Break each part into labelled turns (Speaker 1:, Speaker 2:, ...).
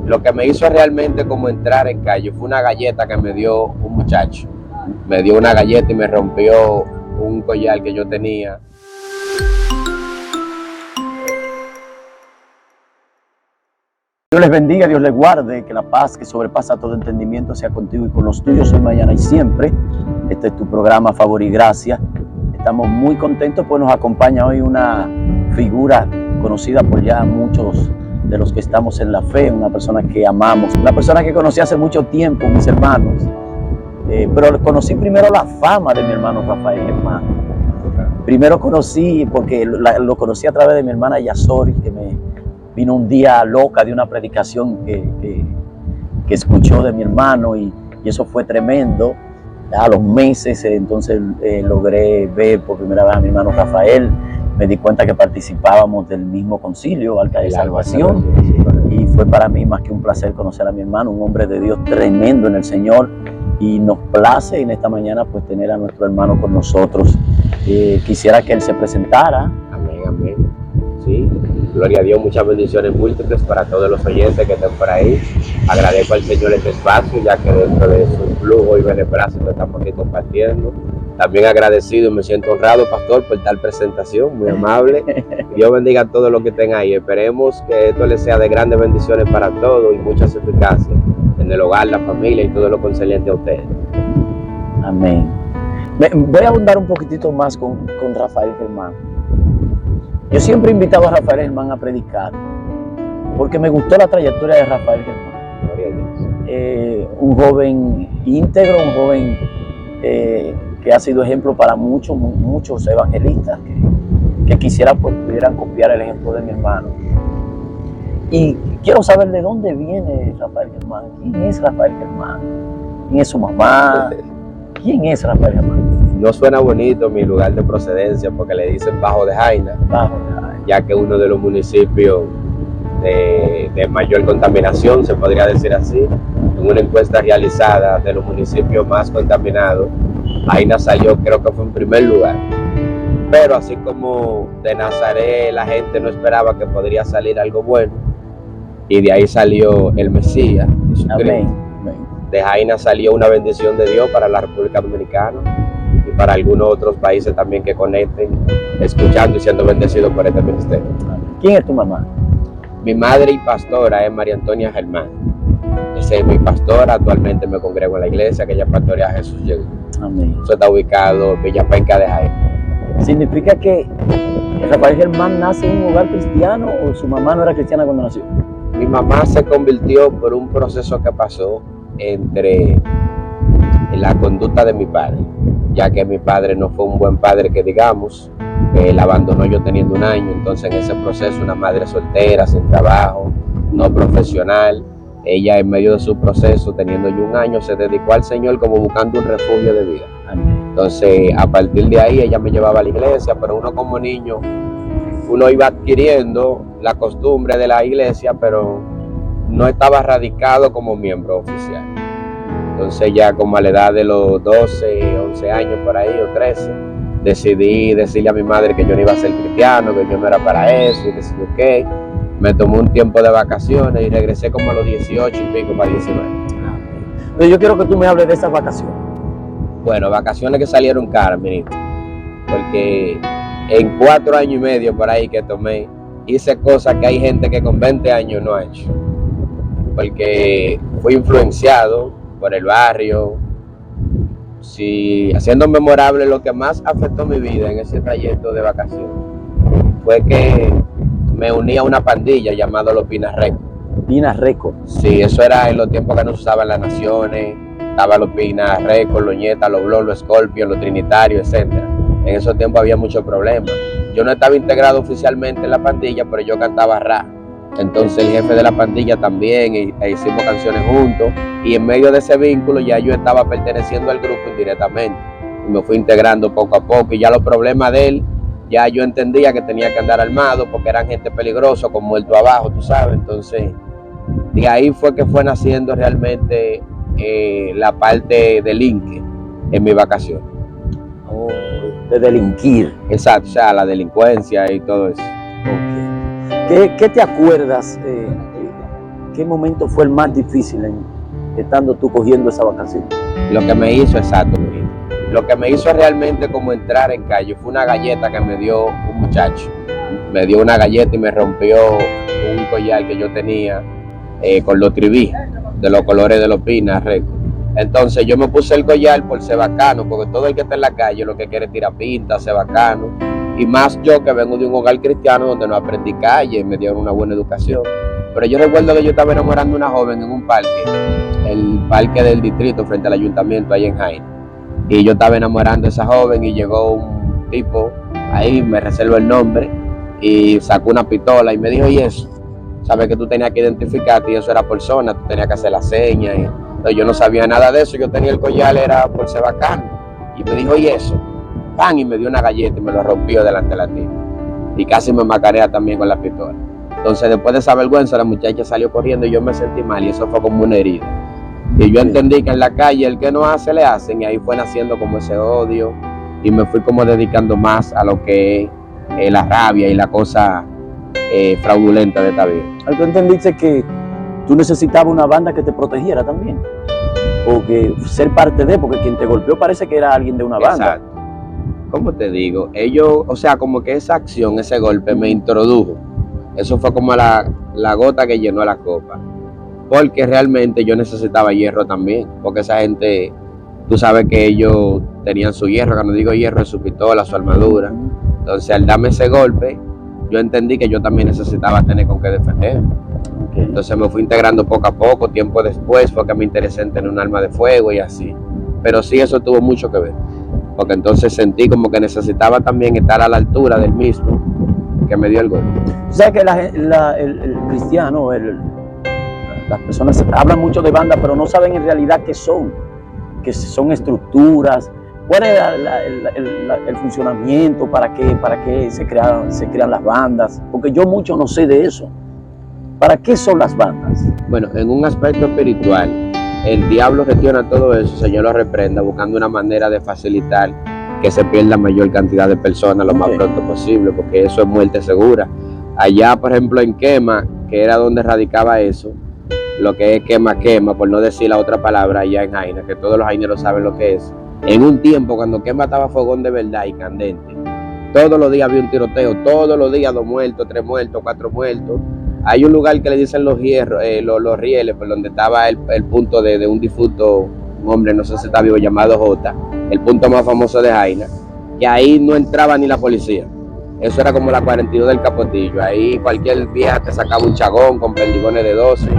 Speaker 1: Lo que me hizo realmente como entrar en calle fue una galleta que me dio un muchacho. Me dio una galleta y me rompió un collar que yo tenía.
Speaker 2: Dios les bendiga, Dios les guarde, que la paz que sobrepasa todo entendimiento sea contigo y con los tuyos hoy, mañana y siempre. Este es tu programa Favor y Gracia. Estamos muy contentos porque nos acompaña hoy una figura conocida por ya muchos de los que estamos en la fe, una persona que amamos, una persona que conocí hace mucho tiempo, mis hermanos, pero conocí primero la fama de mi hermano Rafael Germán. Primero conocí, porque lo conocí a través de mi hermana Yasori, que me vino un día loca de una predicación que escuchó de mi hermano y eso fue tremendo. A los meses entonces logré ver por primera vez a mi hermano Rafael. Me di cuenta que participábamos del mismo concilio, Arca de Salvación, y fue para mí más que un placer conocer a mi hermano, un hombre de Dios tremendo en el Señor, y nos place en esta mañana pues tener a nuestro hermano con nosotros. Quisiera que él se presentara.
Speaker 1: Amén, amén. Sí, gloria a Dios, muchas bendiciones múltiples para todos los oyentes que estén por ahí. Agradezco al Señor este espacio, ya que dentro de su flujo y beneplácito estamos aquí compartiendo. También agradecido y me siento honrado, pastor, por tal presentación, muy amable. Dios bendiga a todos los que estén ahí. Esperemos que esto les sea de grandes bendiciones para todos y muchas eficacias en el hogar, la familia y todo lo concerniente a ustedes.
Speaker 2: Amén. Voy a abundar un poquitito más con Rafael Germán. Yo siempre he invitado a Rafael Germán a predicar porque me gustó la trayectoria de Rafael Germán. Un joven íntegro, un joven que ha sido ejemplo para muchos evangelistas que quisiera pues, pudieran copiar el ejemplo de mi hermano. Y quiero saber de dónde viene Rafael Germán. ¿Quién es Rafael Germán? ¿Quién es su mamá? ¿Quién es Rafael Germán?
Speaker 1: No suena bonito mi lugar de procedencia porque le dicen Bajo de Jaina, ya que uno de los municipios de mayor contaminación, se podría decir así. En una encuesta realizada de los municipios más contaminados, Jaina salió, creo que fue en primer lugar. Pero así como de Nazaret la gente no esperaba que podría salir algo bueno, y de ahí salió el Mesías, Jesucristo. De Jaina salió una bendición de Dios para la República Dominicana y para algunos otros países también que conecten, escuchando y siendo bendecidos por este ministerio.
Speaker 2: ¿Quién es tu mamá?
Speaker 1: Mi madre y pastora es María Antonia Germán. Esa es mi pastora, actualmente me congrego en la iglesia que ella pastorea a Jesús llegó.
Speaker 2: Amén.
Speaker 1: Eso está ubicado en Villapenca de Jaina.
Speaker 2: ¿Significa que Rafael Germán nace en un hogar cristiano o su mamá no era cristiana cuando nació?
Speaker 1: Mi mamá se convirtió por un proceso que pasó entre la conducta de mi padre, ya que mi padre no fue un buen padre que digamos. Él abandonó yo teniendo 1 año, entonces en ese proceso una madre soltera, sin trabajo, no profesional, ella en medio de su proceso, teniendo yo 1 año, se dedicó al Señor como buscando un refugio de vida. Entonces a partir de ahí ella me llevaba a la iglesia, pero uno como niño, uno iba adquiriendo la costumbre de la iglesia, pero no estaba radicado como miembro oficial. Entonces ya como a la edad de los 12, 11 años por ahí o 13, decidí decirle a mi madre que yo no iba a ser cristiano, que yo no era para eso, y que si yo qué. Me tomé un tiempo de vacaciones y regresé como a los 18 y pico para 19.
Speaker 2: Pero yo quiero que tú me hables de esas vacaciones.
Speaker 1: Bueno, vacaciones que salieron caras, ministro, porque en 4 años y medio por ahí que tomé, hice cosas que hay gente que con 20 años no ha hecho, porque fui influenciado por el barrio. Sí, haciendo memorable, lo que más afectó mi vida en ese trayecto de vacaciones fue que me uní a una pandilla llamada Los Pinas Records.
Speaker 2: Pinas Records.
Speaker 1: Sí, eso era en los tiempos que no se usaban las naciones, estaba Los Pinas Records, los Ñetas, los Blon, los Scorpion, los Trinitarios, etc. En esos tiempos había muchos problemas. Yo no estaba integrado oficialmente en la pandilla, pero yo cantaba rap. Entonces el jefe de la pandilla también, e hicimos canciones juntos, y en medio de ese vínculo ya yo estaba perteneciendo al grupo indirectamente, y me fui integrando poco a poco, y ya los problemas de él, ya yo entendía que tenía que andar armado, porque eran gente peligrosa, con muerto abajo, tú sabes. Entonces de ahí fue que fue naciendo realmente la parte delinque en mi vacación.
Speaker 2: Oh, de delinquir.
Speaker 1: Exacto, o sea, la delincuencia y todo eso.
Speaker 2: Okay. ¿Qué te acuerdas ¿Qué momento fue el más difícil estando tú cogiendo esa vacación?
Speaker 1: Lo que me hizo, exacto, lo que me hizo realmente como entrar en calle fue una galleta que me dio un muchacho. Me dio una galleta y me rompió un collar que yo tenía con los tribí de los colores de los Pinas Records. Entonces yo me puse el collar por ser bacano, porque todo el que está en la calle lo que quiere es tirar pinta, ser bacano. Y más yo que vengo de un hogar cristiano donde no aprendí calle y me dieron una buena educación. Pero yo recuerdo que yo estaba enamorando a una joven en un parque, el parque del distrito frente al ayuntamiento ahí en Jaén. Y yo estaba enamorando a esa joven y llegó un tipo ahí, me reservo el nombre, y sacó una pistola y me dijo, ¿y eso? Sabes que tú tenías que identificarte y eso era por zona, tú tenías que hacer la seña. Entonces yo no sabía nada de eso, yo tenía el collar, era por ser bacano. Y me dijo, ¿y eso? ¡Pam! Y me dio una galleta y me lo rompió delante de la tipa. Y casi me macarea también con la pistola. Entonces después de esa vergüenza la muchacha salió corriendo y yo me sentí mal y eso fue como una herida. Y yo entendí que en la calle el que no hace le hacen y ahí fue naciendo como ese odio y me fui como dedicando más a lo que es la rabia y la cosa fraudulenta de esta vida.
Speaker 2: ¿Tú entendiste que tú necesitabas una banda que te protegiera también? O que ser parte de, porque quien te golpeó parece que era alguien de una banda.
Speaker 1: Exacto. ¿Cómo te digo? Ellos, o sea, como que esa acción, ese golpe me introdujo. Eso fue como la gota que llenó la copa. Porque realmente yo necesitaba hierro también. Porque esa gente, tú sabes que ellos tenían su hierro, cuando digo hierro es su pistola, su armadura. Entonces al darme ese golpe, yo entendí que yo también necesitaba tener con qué defender.
Speaker 2: Okay.
Speaker 1: Entonces me fui integrando poco a poco, tiempo después fue que me interesé en tener un arma de fuego y así. Pero sí, eso tuvo mucho que ver. Porque entonces sentí como que necesitaba también estar a la altura del mismo que me dio el golpe.
Speaker 2: O sea que el cristiano, las personas hablan mucho de banda, pero no saben en realidad qué son estructuras. ¿Cuál es el funcionamiento? ¿Para qué se crean las bandas? Porque yo mucho no sé de eso. ¿Para qué son las bandas?
Speaker 1: Bueno, en un aspecto espiritual, el diablo gestiona todo eso, Señor lo reprenda, buscando una manera de facilitar que se pierda mayor cantidad de personas lo más pronto posible, porque eso es muerte segura. Allá, por ejemplo, en Quema, que era donde radicaba eso, lo que es quema, por no decir la otra palabra, allá en Jaina, que todos los jaineros saben lo que es. En un tiempo, cuando Quema estaba fogón de verdad y candente, todos los días había un tiroteo, todos los días 2 muertos, 3 muertos, 4 muertos. Hay un lugar que le dicen los rieles, por donde estaba el punto de un difunto, un hombre, no sé si está vivo, llamado J, el punto más famoso de Jaina, que ahí no entraba ni la policía. Eso era como la 42 del Capotillo. Ahí cualquier vieja te sacaba un chagón con perdigones de 12,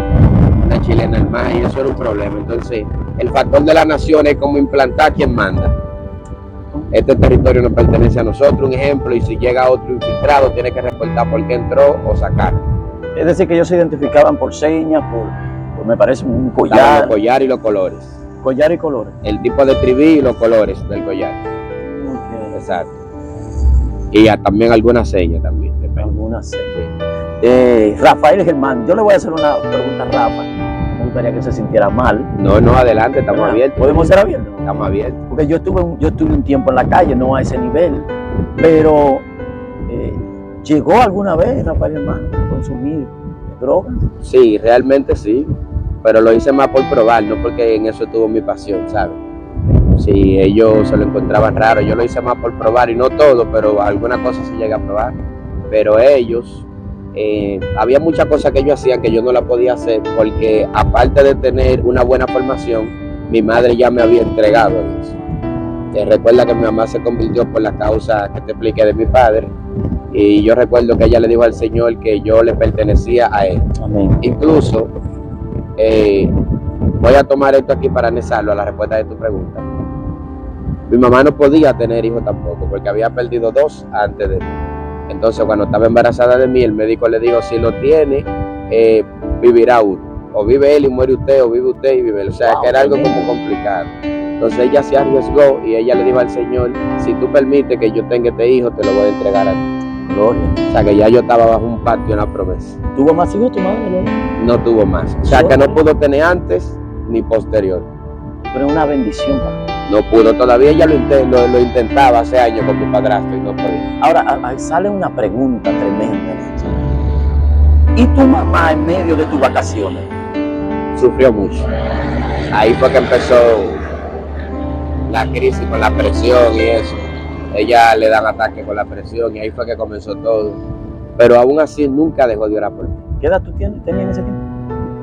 Speaker 1: una chilena al mar, y eso era un problema. Entonces, el factor de la nación es como implantar quien manda. Este territorio nos pertenece a nosotros, un ejemplo, y si llega otro infiltrado, tiene que reportar por qué entró o sacar.
Speaker 2: Es decir, que ellos se identificaban por señas, por me parece un collar.
Speaker 1: Los collares y los colores.
Speaker 2: Collar y colores.
Speaker 1: El tipo de tribí y los colores del collar.
Speaker 2: Okay.
Speaker 1: Exacto. Y también algunas señas también.
Speaker 2: Algunas señas. Rafael Germán, yo le voy a hacer una pregunta a Rafa. Me gustaría que se sintiera mal.
Speaker 1: No, adelante, estamos abiertos.
Speaker 2: ¿Podemos ser abiertos?
Speaker 1: Estamos abiertos.
Speaker 2: Porque yo estuve un tiempo en la calle, no a ese nivel, pero ¿llegó alguna vez, Rafael Germán, a consumir drogas?
Speaker 1: Sí, realmente sí, pero lo hice más por probar, no porque en eso estuvo mi pasión, ¿sabes? Si ellos se lo encontraban raro, yo lo hice más por probar, y no todo, pero alguna cosa sí llegué a probar. Pero ellos, había muchas cosas que ellos hacían que yo no las podía hacer, porque aparte de tener una buena formación, mi madre ya me había entregado en eso. Recuerda que mi mamá se convirtió por la causa que te expliqué de mi padre, y yo recuerdo que ella le dijo al Señor que yo le pertenecía a él.
Speaker 2: Amén.
Speaker 1: Incluso, voy a tomar esto aquí para anexarlo a la respuesta de tu pregunta. Mi mamá no podía tener hijos tampoco, porque había perdido 2 antes de mí. Entonces, cuando estaba embarazada de mí, el médico le dijo, si lo tiene, vivirá uno. O vive él y muere usted, o vive usted y vive él. O sea, que era algo como complicado. Entonces ella se arriesgó y ella le dijo al Señor, si tú permites que yo tenga este hijo, te lo voy a entregar a ti.
Speaker 2: Gloria.
Speaker 1: O sea, que ya yo estaba bajo un pacto y una promesa.
Speaker 2: ¿Tuvo más hijos tu madre, Gloria?
Speaker 1: No tuvo más. O sea, que no pudo tener antes ni posterior.
Speaker 2: Pero es una bendición para mí.
Speaker 1: No pudo, todavía ella lo intentaba hace años con mi padrastro y no podía.
Speaker 2: Ahora, sale una pregunta tremenda. ¿Y tu mamá en medio de tus vacaciones?
Speaker 1: Sufrió mucho. Ahí fue que empezó la crisis con la presión y eso. Ella le dan ataque con la presión y ahí fue que comenzó todo. Pero aún así nunca dejó de orar por mí.
Speaker 2: ¿Qué edad tú tenías en ese tiempo?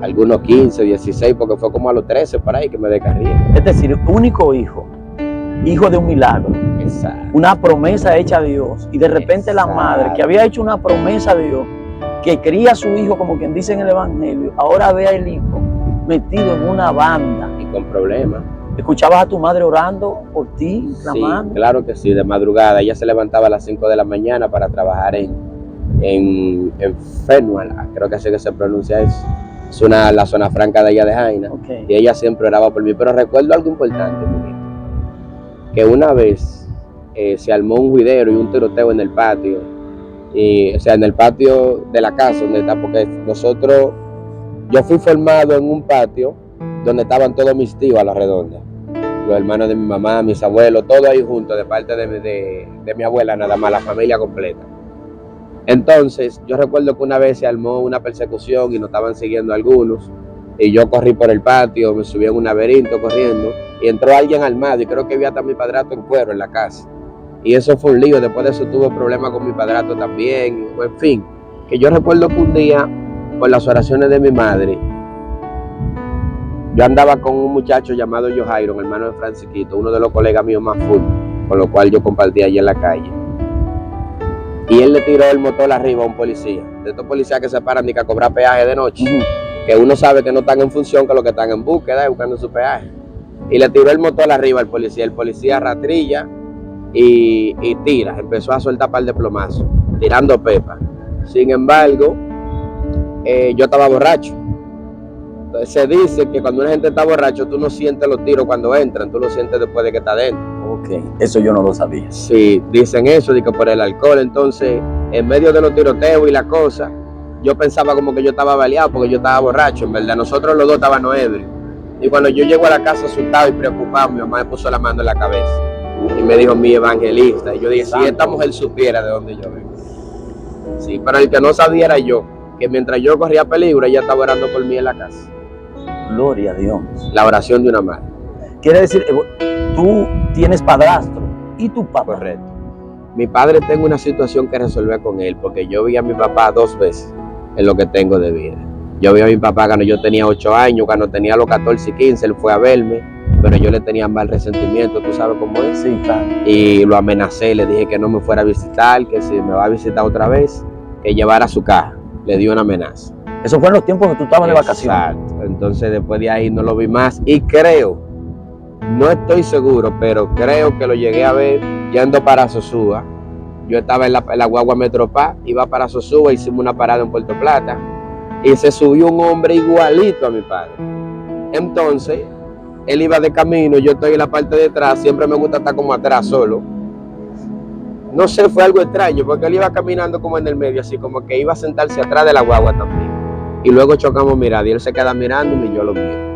Speaker 1: Algunos 15, 16, porque fue como a los 13 por ahí que me descarrié.
Speaker 2: Es decir, único hijo de un milagro,
Speaker 1: Exacto.
Speaker 2: una promesa hecha a Dios, y de repente la
Speaker 1: Exacto.
Speaker 2: madre que había hecho una promesa a Dios, que cría a su hijo como quien dice en el evangelio, ahora ve al hijo metido en una banda.
Speaker 1: Y con problemas.
Speaker 2: ¿Escuchabas a tu madre orando por ti, clamando?
Speaker 1: Sí, claro que sí, de madrugada. Ella se levantaba a las 5 de la mañana para trabajar en Fenwell, creo que así que se pronuncia eso. Es la zona franca de allá de Jaina.
Speaker 2: Okay.
Speaker 1: Y ella siempre oraba por mí. Pero recuerdo algo importante, que una vez se armó un juidero y un tiroteo en el patio. O sea, en el patio de la casa donde está, porque yo fui formado en un patio donde estaban todos mis tíos a la redonda. Los hermanos de mi mamá, mis abuelos, todos ahí juntos, de parte de mi abuela, nada más, la familia completa. Entonces, yo recuerdo que una vez se armó una persecución y nos estaban siguiendo algunos, y yo corrí por el patio, me subí en un laberinto corriendo, y entró alguien armado, y creo que había hasta mi padrastro en cuero en la casa. Y eso fue un lío. Después de eso tuve problemas con mi padrastro también, en fin, que yo recuerdo que un día, por las oraciones de mi madre, yo andaba con un muchacho llamado Johairo, hermano de Francisquito, uno de los colegas míos más full, con lo cual yo compartí allí en la calle. Y él le tiró el motor arriba a un policía, de estos policías que se paran y que a cobrar peaje de noche, que uno sabe que no están en función, que lo que están en búsqueda, buscando su peaje. Y le tiró el motor arriba al policía. El policía rastrilla y tira, empezó a soltar par de plomazos, tirando pepa. Sin embargo, yo estaba borracho. Entonces se dice que cuando una gente está borracho, tú no sientes los tiros cuando entran, tú los sientes después de que está dentro.
Speaker 2: Ok, eso yo no lo sabía.
Speaker 1: Sí, dicen eso, de que por el alcohol. Entonces, en medio de los tiroteos y la cosa, yo pensaba como que yo estaba baleado porque yo estaba borracho. En verdad, nosotros los dos estábamos ebrios. Y cuando yo llego a la casa asustado y preocupado, mi mamá me puso la mano en la cabeza y me dijo, mi evangelista. Y yo dije, si esta mujer supiera de dónde yo vengo. Sí, pero el que no sabía era yo, que mientras yo corría peligro, ella estaba orando por mí en la casa.
Speaker 2: Gloria a Dios.
Speaker 1: La oración de una madre.
Speaker 2: Quiere decir, tú tienes padrastro y tu papá.
Speaker 1: Correcto. Mi padre, tengo una situación que resolver con él, porque yo vi a mi papá 2 veces en lo que tengo de vida. Yo vi a mi papá cuando yo tenía 8 años, cuando tenía los 14 y 15, él fue a verme, pero yo le tenía mal resentimiento, tú sabes cómo es.
Speaker 2: Sí, claro.
Speaker 1: Y lo amenacé, le dije que no me fuera a visitar, que si me va a visitar otra vez, que llevara su caja. Le di una amenaza.
Speaker 2: Eso fue en los tiempos que tú estabas de vacaciones.
Speaker 1: Exacto. Entonces después de ahí no lo vi más y creo, no estoy seguro, pero creo que lo llegué a ver yendo para Sosúa. Yo estaba en la guagua Metropá, iba para Sosúa, hicimos una parada en Puerto Plata y se subió un hombre igualito a mi padre. Entonces, él iba de camino, yo estoy en la parte de atrás, siempre me gusta estar como atrás solo. No sé, fue algo extraño, porque él iba caminando como en el medio, así como que iba a sentarse atrás de la guagua también. Y luego chocamos miradas y él se queda mirándome y yo lo miro.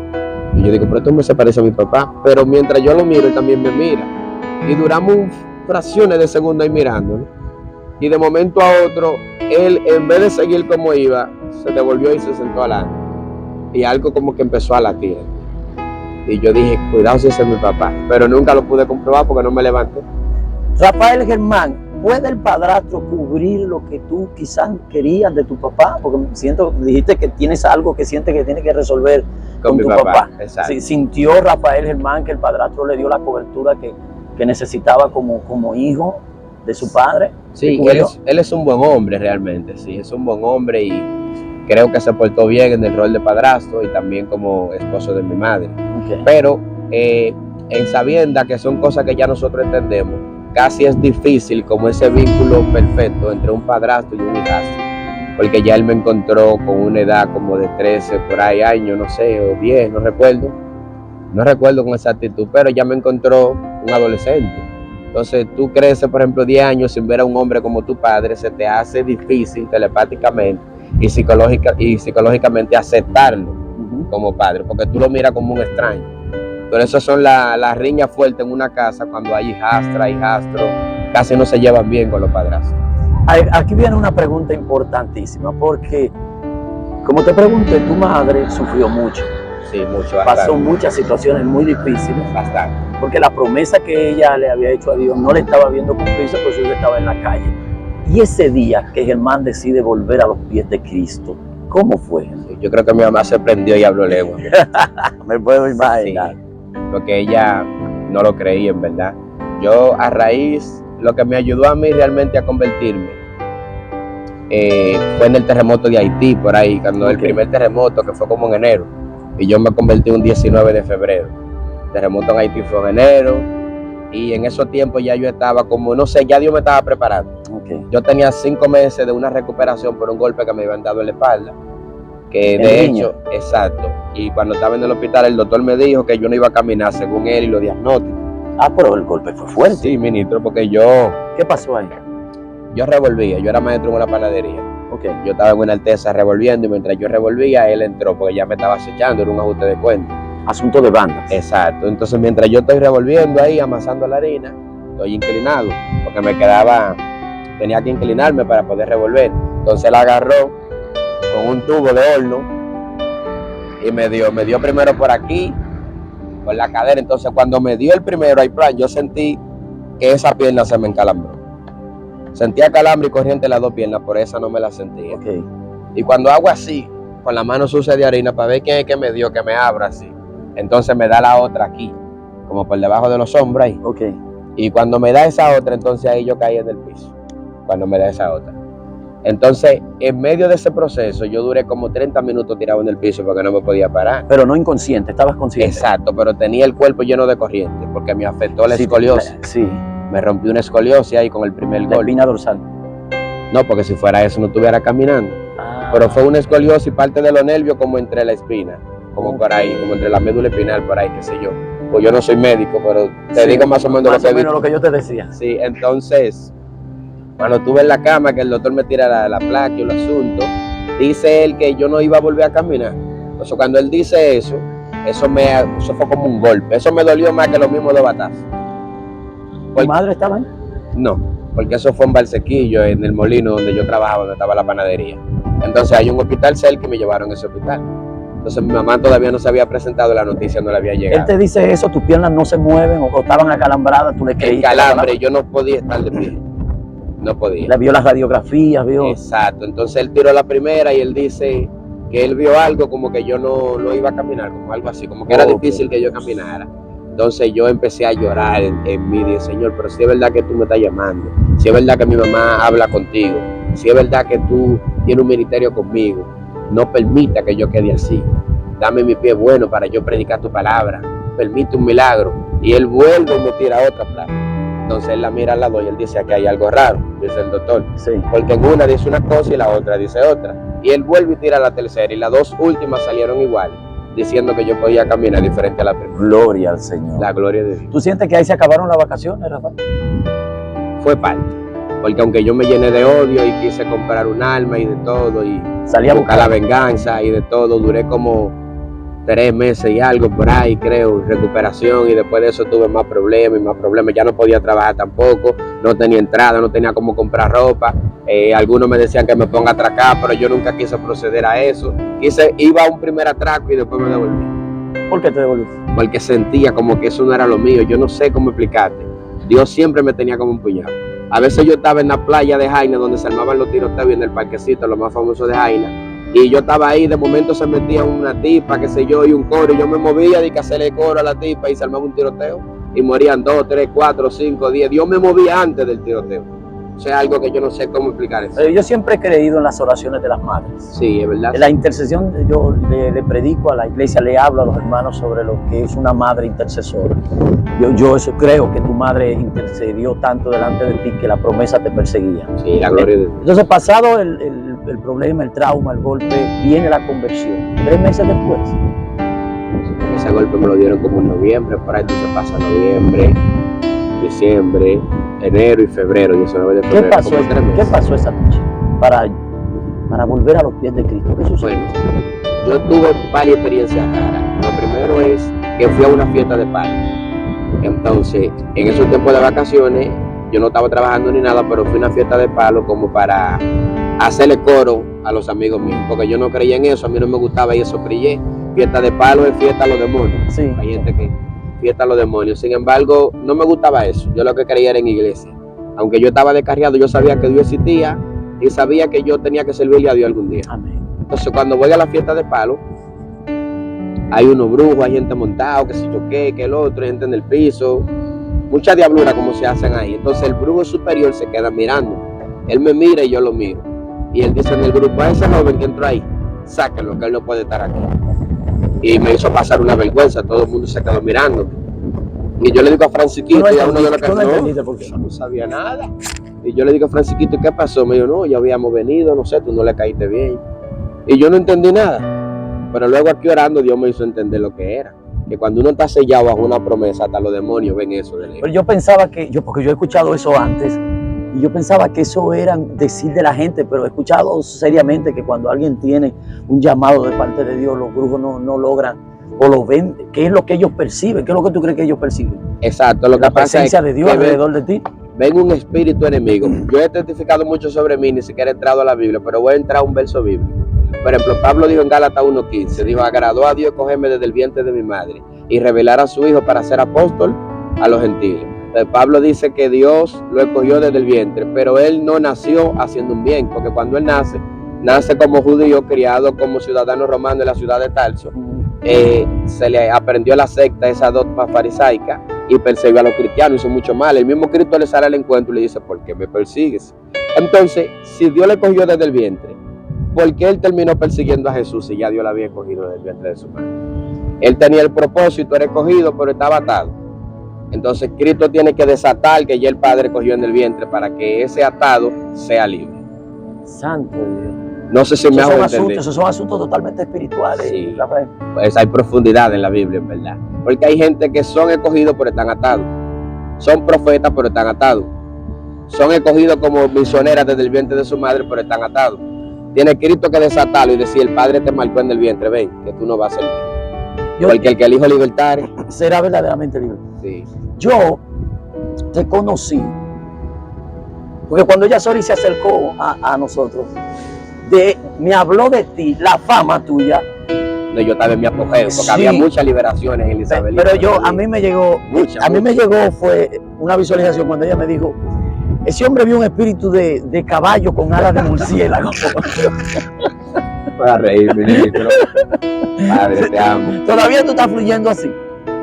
Speaker 1: Y yo digo, pero esto me se parece a mi papá. Pero mientras yo lo miro, él también me mira. Y duramos fracciones de segundo ahí mirándolo. Y de momento a otro, él, en vez de seguir como iba, se devolvió y se sentó adelante. Y algo como que empezó a latir. Y yo dije, cuidado si ese es mi papá. Pero nunca lo pude comprobar porque no me levanté.
Speaker 2: Rafael Germán, ¿puede el padrastro cubrir lo que tú quizás querías de tu papá? Porque dijiste que tienes algo que sientes que tienes que resolver con tu papá.
Speaker 1: Exacto.
Speaker 2: Sí, ¿sintió Rafael Germán que el padrastro le dio la cobertura que necesitaba como hijo de su padre?
Speaker 1: Sí, él es un buen hombre realmente, sí, es un buen hombre y creo que se portó bien en el rol de padrastro y también como esposo de mi madre.
Speaker 2: Okay.
Speaker 1: Pero en sabienda que son cosas que ya nosotros entendemos, casi es difícil como ese vínculo perfecto entre un padrastro y un hijastro, porque ya él me encontró con una edad como de 13 por ahí años, no sé, o 10, no recuerdo con exactitud, pero ya me encontró un adolescente. Entonces tú creces, por ejemplo, 10 años sin ver a un hombre como tu padre, se te hace difícil telepáticamente y psicológicamente aceptarlo como padre, porque tú lo miras como un extraño. Pero esas son las riñas fuertes en una casa cuando hay hijastra, hijastro, casi no se llevan bien con los padrastros.
Speaker 2: Aquí viene una pregunta importantísima, porque Como te pregunté, tu madre sufrió mucho,
Speaker 1: Sí, mucho,
Speaker 2: pasó
Speaker 1: bastante.
Speaker 2: muchas situaciones muy difíciles,
Speaker 1: Bastante.
Speaker 2: porque la promesa que ella le había hecho a Dios no le estaba viendo cumplirse, pues ella estaba en la calle. Y ese día que Germán decide volver a los pies de Cristo, ¿cómo fue?
Speaker 1: Sí, yo creo que mi mamá se prendió y habló lengua.
Speaker 2: Me puedo
Speaker 1: Sí,
Speaker 2: imaginar.
Speaker 1: porque ella no lo creía, en verdad. Yo, a raíz, lo que me ayudó a mí realmente a convertirme fue en el terremoto de Haití, por ahí, cuando el primer terremoto, que fue como en enero, y yo me convertí un 19 de febrero. El terremoto en Haití fue en enero, y en esos tiempos ya yo estaba como, no sé, ya Dios me estaba preparando. Yo tenía 5 meses de una recuperación por un golpe que me habían dado en la espalda, que de hecho, exacto, y cuando estaba en el hospital el doctor me dijo que yo no iba a caminar según él y los diagnósticos.
Speaker 2: Ah, pero el golpe fue fuerte.
Speaker 1: Sí, ministro, porque yo
Speaker 2: ¿Qué pasó ahí?
Speaker 1: revolvía, yo era maestro en una panadería.
Speaker 2: Okay.
Speaker 1: Yo estaba en una Alteza revolviendo y mientras yo revolvía, él entró porque ya me estaba acechando, era un ajuste de cuenta.
Speaker 2: Asunto de bandas.
Speaker 1: Exacto, entonces mientras yo estoy revolviendo ahí, amasando la harina, estoy inclinado, porque tenía que inclinarme para poder revolver. Entonces él agarró con un tubo de horno y me dio primero por aquí, por la cadera. Entonces cuando me dio el primero, ahí plan, yo sentí que esa pierna se me encalambró. Sentía calambre y corriente en las dos piernas, por esa no me la sentía.
Speaker 2: Okay.
Speaker 1: Y cuando hago así, con la mano sucia de harina, para ver quién es que me dio, que me abra así, entonces me da la otra aquí, como por debajo de los hombros ahí.
Speaker 2: Okay.
Speaker 1: Y cuando me da esa otra, entonces ahí yo caí en el piso, cuando me da esa otra. Entonces, en medio de ese proceso, yo duré como 30 minutos tirado en el piso porque no me podía parar.
Speaker 2: Pero no inconsciente, estabas consciente.
Speaker 1: Exacto, pero tenía el cuerpo lleno de corriente, porque me afectó la escoliosis.
Speaker 2: Sí.
Speaker 1: Me rompí una escoliosis ahí con el primer golpe.
Speaker 2: La espina dorsal.
Speaker 1: No, porque si fuera eso no estuviera caminando.
Speaker 2: Ah.
Speaker 1: Pero fue una escoliosis, parte de los nervios como entre la espina, como por ahí, como entre la médula espinal, por ahí, qué sé yo. Pues yo no soy médico, pero te digo más o menos
Speaker 2: lo que yo te decía.
Speaker 1: Sí, entonces, cuando estuve en la cama, que el doctor me tira la placa y el asunto, dice él que yo no iba a volver a caminar. Entonces, cuando él dice eso fue como un golpe. Eso me dolió más que los mismos dos batazos.
Speaker 2: ¿Tu madre estaba ahí?
Speaker 1: No, porque eso fue en Valsequillo, en el molino donde yo trabajaba, donde estaba la panadería. Entonces hay un hospital cerca y me llevaron a ese hospital. Entonces mi mamá todavía no se había presentado, la noticia no le había llegado.
Speaker 2: Él te dice eso, tus piernas no se mueven o estaban acalambradas, tú le creíste.
Speaker 1: El calambre, yo no podía estar de pie. No podía.
Speaker 2: Le vio las radiografías, vio.
Speaker 1: Exacto, entonces él tiró la primera y él dice que él vio algo como que yo no iba a caminar, como algo así, como que era difícil que yo caminara. Entonces yo empecé a llorar en mí, dije, Señor, pero si es verdad que tú me estás llamando, si es verdad que mi mamá habla contigo, si es verdad que tú tienes un ministerio conmigo, no permita que yo quede así. Dame mi pie bueno para yo predicar tu palabra, permite un milagro. Y él vuelve y me tira otra placa. Entonces él la mira al lado y él dice, aquí hay algo raro, dice el doctor.
Speaker 2: Sí.
Speaker 1: Porque en una dice una cosa y la otra dice otra. Y él vuelve y tira la tercera y las dos últimas salieron iguales, diciendo que yo podía caminar diferente a la primera.
Speaker 2: Gloria al Señor.
Speaker 1: La gloria de Dios.
Speaker 2: ¿Tú sientes que ahí se acabaron las vacaciones, Rafael?
Speaker 1: Fue parte. Porque aunque yo me llené de odio y quise comprar un arma y de todo, y
Speaker 2: salí a
Speaker 1: buscar la venganza y de todo, duré como 3 meses y algo por ahí, creo, en recuperación, y después de eso tuve más problemas y más problemas. Ya no podía trabajar tampoco, no tenía entrada, no tenía cómo comprar ropa. Algunos me decían que me ponga a atracar, pero yo nunca quise proceder a eso. Iba a un primer atraco y después me devolví.
Speaker 2: ¿Por qué te devolviste?
Speaker 1: Porque sentía como que eso no era lo mío. Yo no sé cómo explicarte. Dios siempre me tenía como un puñado. A veces yo estaba en la playa de Jaina, donde se armaban los tiroteos, en el parquecito, lo más famoso de Jaina, y yo estaba ahí, de momento se metía una tipa, qué sé yo, y un coro, y yo me movía de que hacerle coro a la tipa y se armaba un tiroteo, y morían 2, 3, 4, 5, 10. Dios me movía antes del tiroteo. O sea, algo que yo no sé cómo explicar eso.
Speaker 2: Yo siempre he creído en las oraciones de las madres.
Speaker 1: Sí, es verdad.
Speaker 2: En la intercesión, yo le predico a la iglesia, le hablo a los hermanos sobre lo que es una madre intercesora. Yo eso creo que tu madre intercedió tanto delante de ti que la promesa te perseguía.
Speaker 1: Sí, la gloria de Dios.
Speaker 2: Entonces, pasado el problema, el trauma, el golpe, viene la conversión. 3 meses después.
Speaker 1: Ese golpe me lo dieron como en noviembre, por ahí entonces pasa noviembre, diciembre, enero y febrero, 19 de febrero.
Speaker 2: ¿Qué pasó esa noche para volver a los pies de Cristo? ¿Qué sucedió?
Speaker 1: Bueno, yo tuve varias experiencias raras. Lo primero es que fui a una fiesta de palo. Entonces, en esos tiempos de vacaciones, yo no estaba trabajando ni nada, pero fui a una fiesta de palo como para hacerle coro a los amigos míos, porque yo no creía en eso, a mí no me gustaba ir a esos prillés. Fiesta de palo es fiesta a los demonios.
Speaker 2: Sí.
Speaker 1: Hay gente que fiesta a los demonios. Sin embargo, no me gustaba eso. Yo lo que creía era en iglesia. Aunque yo estaba descarriado, yo sabía que Dios existía y sabía que yo tenía que servirle a Dios algún día.
Speaker 2: Amén.
Speaker 1: Entonces, cuando voy a la fiesta de palo, hay unos brujos, hay gente montado, que si yo qué, que el otro, hay gente en el piso. Mucha diablura como se hacen ahí. Entonces, el brujo superior se queda mirando. Él me mira y yo lo miro. Y él dice en el grupo, a ese joven que entró ahí, sáquenlo, que él no puede estar aquí. Y me hizo pasar una vergüenza, todo el mundo se quedó mirando. Y yo le digo a Francisquito, y a uno de los que no sabía nada. Y yo le digo a Francisquito, ¿qué pasó? Me dijo, no, ya habíamos venido, no sé, tú no le caíste bien. Y yo no entendí nada. Pero luego aquí orando, Dios me hizo entender lo que era. Que cuando uno está sellado bajo una promesa, hasta los demonios ven eso de lejos.
Speaker 2: Pero yo pensaba que, porque yo he escuchado eso antes, y yo pensaba que eso era decir de la gente, pero he escuchado seriamente que cuando alguien tiene un llamado de parte de Dios, los brujos no logran o lo ven. ¿Qué es lo que ellos perciben? ¿Qué es lo que tú crees que ellos perciben?
Speaker 1: Exacto, lo que
Speaker 2: La
Speaker 1: pasa
Speaker 2: presencia
Speaker 1: es
Speaker 2: de Dios alrededor de ti.
Speaker 1: Ven un espíritu enemigo. Yo he testificado mucho sobre mí, ni siquiera he entrado a la Biblia, pero voy a entrar a un verso bíblico. Por ejemplo, Pablo dijo en Gálatas 1:15, dijo, agradó a Dios cogerme desde el vientre de mi madre y revelar a su hijo para ser apóstol a los gentiles. Entonces, Pablo dice que Dios lo escogió desde el vientre, pero él no nació haciendo un bien, porque cuando él nace como judío, criado como ciudadano romano en la ciudad de Tarso, se le aprendió la secta, esa dogma farisaica, y persiguió a los cristianos, hizo mucho mal. El mismo Cristo le sale al encuentro y le dice, ¿por qué me persigues? Entonces, si Dios le cogió desde el vientre, ¿por qué él terminó persiguiendo a Jesús si ya Dios lo había cogido desde el vientre de su madre? Él tenía el propósito, era escogido, pero estaba atado. Entonces, Cristo tiene que desatar que ya el Padre cogió en el vientre para que ese atado sea libre.
Speaker 2: Santo Dios.
Speaker 1: No sé si me hago entender.
Speaker 2: Esos son asuntos totalmente espirituales.
Speaker 1: Sí.
Speaker 2: Rafael.
Speaker 1: Pues hay profundidad en la Biblia, en verdad. Porque hay gente que son escogidos pero están atados. Son profetas pero están atados. Son escogidos como misioneras desde el vientre de su madre pero están atados. Tiene Cristo que desatarlo y decir, el Padre te marcó en el vientre, ven, que tú no vas a ser libre. Porque el que el Hijo libertare
Speaker 2: será verdaderamente libre.
Speaker 1: Sí.
Speaker 2: Yo te conocí, porque cuando Yasori se acercó a nosotros, me habló de ti, la fama tuya.
Speaker 1: No, yo estaba en mi apogeo, porque
Speaker 2: Sí.
Speaker 1: había muchas liberaciones en Elizabeth.
Speaker 2: Pero a mí me llegó, fue una visualización cuando ella me dijo, ese hombre vio un espíritu de caballo con alas de murciélago.
Speaker 1: Para reír, ministro. Padre, te amo.
Speaker 2: ¿Todavía tú estás fluyendo así?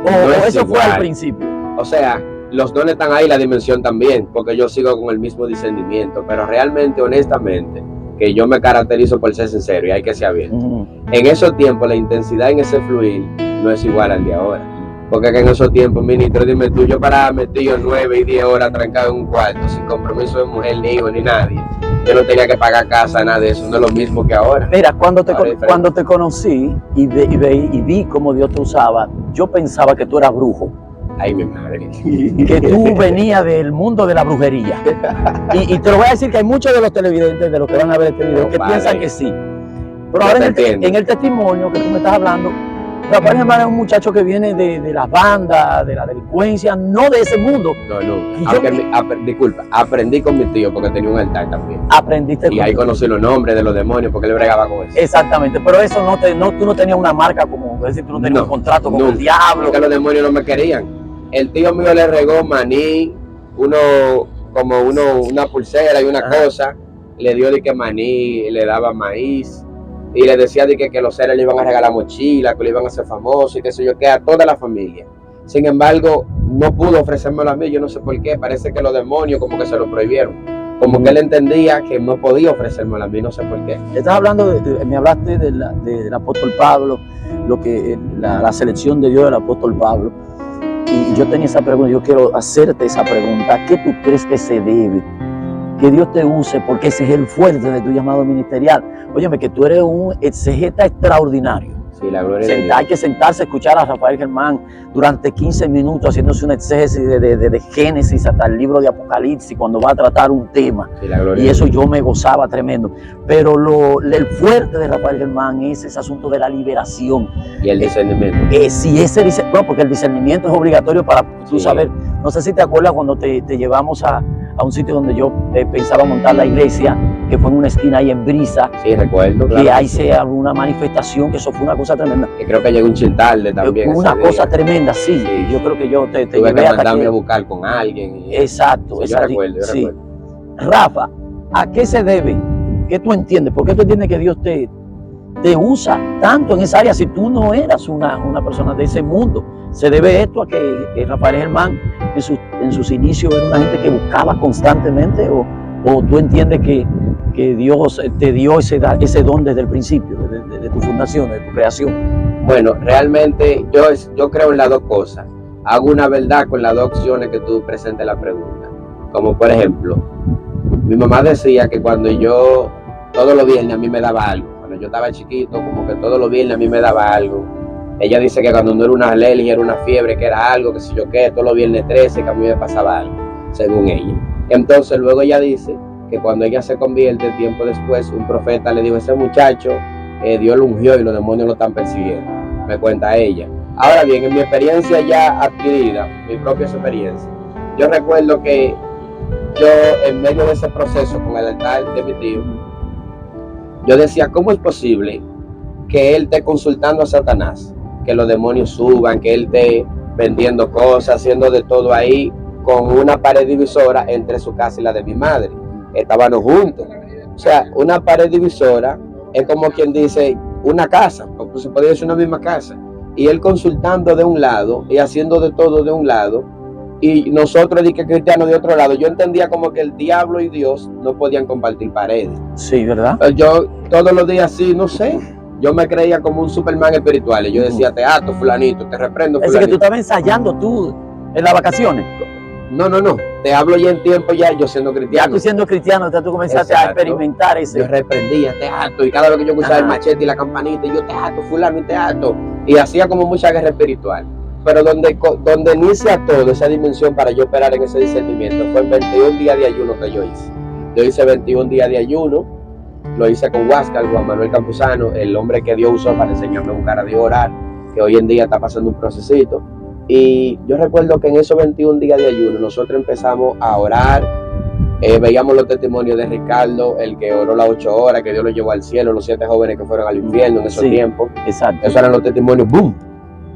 Speaker 2: ¿O
Speaker 1: No es
Speaker 2: eso fue
Speaker 1: igual.
Speaker 2: al principio?
Speaker 1: O sea, los dones están ahí, la dimensión también, porque yo sigo con el mismo discernimiento, pero realmente, honestamente, que yo me caracterizo por ser sincero y hay que ser abierto. En esos tiempos, la intensidad en ese fluir no es igual al de ahora. Porque en esos tiempos, ministro, dime tú, yo paraba metido 9 y 10 horas trancado en un cuarto, sin compromiso de mujer, ni hijo, ni nadie. Yo no tenía que pagar casa, nada de eso, no es lo mismo que ahora.
Speaker 2: Mira, cuando te conocí y vi cómo Dios te usaba, yo pensaba que tú eras brujo.
Speaker 1: Ay, mi madre.
Speaker 2: Que tú venías del mundo de la brujería. Y te lo voy a decir que hay muchos de los televidentes, de los que van a ver este video, que piensan que sí. Pero ahora en el testimonio que tú me estás hablando, Rafael Germán es un muchacho que viene de las bandas, de la delincuencia, no de ese mundo.
Speaker 1: No, no. Disculpa, aprendí con mi tío porque tenía un altar también.
Speaker 2: Aprendiste
Speaker 1: Y ahí conocí los nombres de los demonios porque él bregaba con eso.
Speaker 2: Exactamente, pero eso tú no tenías una marca como, es decir, tú no tenías un contrato con el diablo.
Speaker 1: Porque los demonios no me querían. El tío mío le regó maní, una pulsera y una cosa, le dio de que maní, le daba maíz, y le decía de que los seres le iban a regalar mochila, que le iban a hacer famoso y qué sé yo, que a toda la familia. Sin embargo, no pudo ofrecérmelo a mí, yo no sé por qué, parece que los demonios como que se lo prohibieron. Como que él entendía que no podía ofrecérmelo a mí, no sé por qué.
Speaker 2: Estás hablando, me hablaste del apóstol Pablo, la selección de Dios del apóstol Pablo. Y yo tenía esa pregunta, yo quiero hacerte esa pregunta. ¿Qué tú crees que se debe? Que Dios te use, porque ese es el fuerte de tu llamado ministerial. Óyeme, que tú eres un exegeta extraordinario.
Speaker 1: Sí, la gloria de Dios.
Speaker 2: Hay que sentarse a escuchar a Rafael Germán durante 15 minutos haciéndose una exégesis de Génesis hasta el libro de Apocalipsis cuando va a tratar un tema.
Speaker 1: Sí, la gloria
Speaker 2: y eso
Speaker 1: de Dios.
Speaker 2: yo me gozaba tremendo. Pero el fuerte de Rafael Germán es ese asunto de la liberación.
Speaker 1: Y el discernimiento.
Speaker 2: No, porque el discernimiento es obligatorio para tú saber. No sé si te acuerdas cuando te llevamos a un sitio donde yo pensaba montar la iglesia, que fue en una esquina ahí en Brisa,
Speaker 1: Sí, recuerdo,
Speaker 2: que
Speaker 1: claro.
Speaker 2: ahí se abrió una manifestación, que eso fue una cosa tremenda.
Speaker 1: Que creo que llegó un chin tarde también.
Speaker 2: Una
Speaker 1: ese
Speaker 2: cosa
Speaker 1: día.
Speaker 2: tremenda, sí.
Speaker 1: Sí,
Speaker 2: Yo
Speaker 1: sí.
Speaker 2: creo que yo te
Speaker 1: Tuve
Speaker 2: llevé
Speaker 1: que
Speaker 2: hasta
Speaker 1: mandarme
Speaker 2: que...
Speaker 1: a buscar con alguien.
Speaker 2: Exacto,
Speaker 1: Sí, yo recuerdo, yo
Speaker 2: sí.
Speaker 1: recuerdo.
Speaker 2: Rafa, ¿a qué se debe? ¿Qué tú entiendes? ¿Por qué tú entiendes que Dios te usa tanto en esa área si tú no eras una persona de ese mundo? ¿Se debe esto a que Rafael Germán en sus inicios era una gente que buscaba constantemente o tú entiendes que Dios te dio ese don desde el principio, de tu fundación, de tu creación?
Speaker 1: Bueno, realmente yo creo en las dos cosas. Hago una verdad con las dos opciones que tú presentes la pregunta. Como por ejemplo, mi mamá decía que cuando yo, todos los viernes a mí me daba algo. Cuando yo estaba chiquito, como que todos los viernes a mí me daba algo. Ella dice que cuando no era una alergia, era una fiebre, que era algo, que si yo qué, todos los viernes 13, que a mí me pasaba algo, según ella. Entonces luego ella dice que cuando ella se convierte, tiempo después, un profeta le dijo, ese muchacho, Dios lo ungió y los demonios lo están persiguiendo. Me cuenta ella. Ahora bien, en mi experiencia ya adquirida, mi propia experiencia, yo recuerdo que yo, en medio de ese proceso con el altar de mi tío, yo decía, ¿cómo es posible que él esté consultando a Satanás? Que los demonios suban, que él esté vendiendo cosas, haciendo de todo ahí, con una pared divisora entre su casa y la de mi madre. Estábamos juntos. O sea, una pared divisora es como quien dice una casa, porque se podría decir una misma casa. Y él consultando de un lado y haciendo de todo de un lado, y nosotros cristianos de otro lado. Yo entendía como que el diablo y Dios no podían compartir paredes.
Speaker 2: Sí, ¿verdad?
Speaker 1: Yo todos los días sí, no sé, yo me creía como un Superman espiritual. Y yo decía, te ato, fulanito, te reprendo, fulanito.
Speaker 2: Es decir, que tú estabas ensayando tú en las vacaciones.
Speaker 1: No, te hablo ya en tiempo ya, yo siendo cristiano.
Speaker 2: Ya tú siendo cristiano, ya tú comenzaste a experimentar ese.
Speaker 1: Yo reprendía, te ato, y cada vez que yo escuchaba el machete y la campanita, yo te ato, fulano, y te ato. Y hacía como mucha guerra espiritual. Pero donde inicia todo esa dimensión para yo operar en ese discernimiento fue en 21 días de ayuno que yo hice. Yo hice 21 días de ayuno, lo hice con Huáscar, Juan Manuel Campuzano, el hombre que Dios usó para enseñarme a buscar a Dios, orar, que hoy en día está pasando un procesito. Y yo recuerdo que en esos 21 días de ayuno nosotros empezamos a orar, veíamos los testimonios de Ricardo, el que oró las 8 horas, que Dios lo llevó al cielo, los 7 jóvenes que fueron al infierno en esos tiempos.
Speaker 2: Exacto.
Speaker 1: Esos eran los testimonios, ¡boom!,